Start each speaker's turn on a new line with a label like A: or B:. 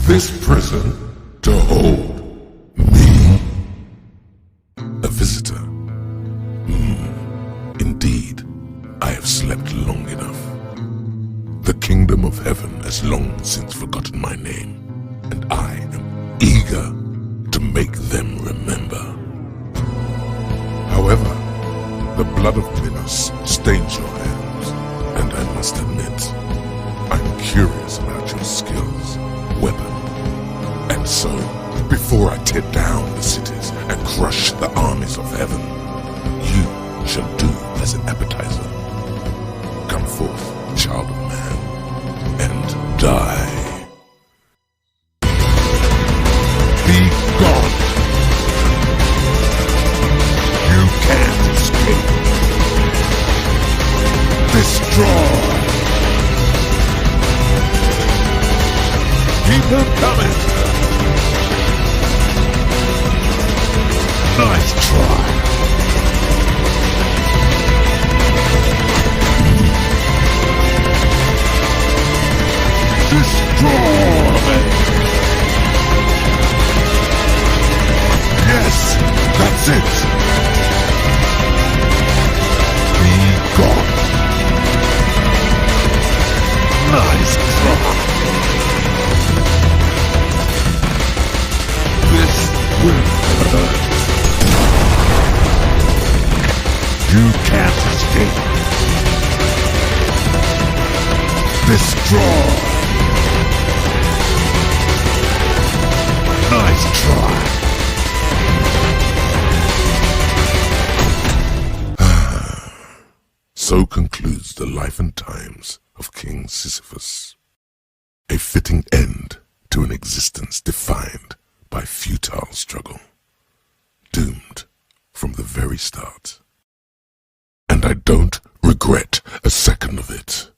A: this prison to hold me? A visitor? Indeed, I have slept long enough. The kingdom of heaven has long since forgotten my name, and I am eager to make them remember. However, the blood of Minos stains your hands, and I must admit, I'm curious about your skills, weapon, and so, before I tear down the cities and crush the armies of heaven, you shall do as an appetizer. Come forth, child of man, and die. Be gone. You can't escape. Destroy. Keep them coming. Nice try. Destroy! Yes, that's it! Be gone! Nice try! This will hurt. You can't escape. Destroy! Nice try. So concludes the life and times of King Sisyphus. A fitting end to an existence defined by futile struggle. Doomed from the very start. And I don't regret a second of it.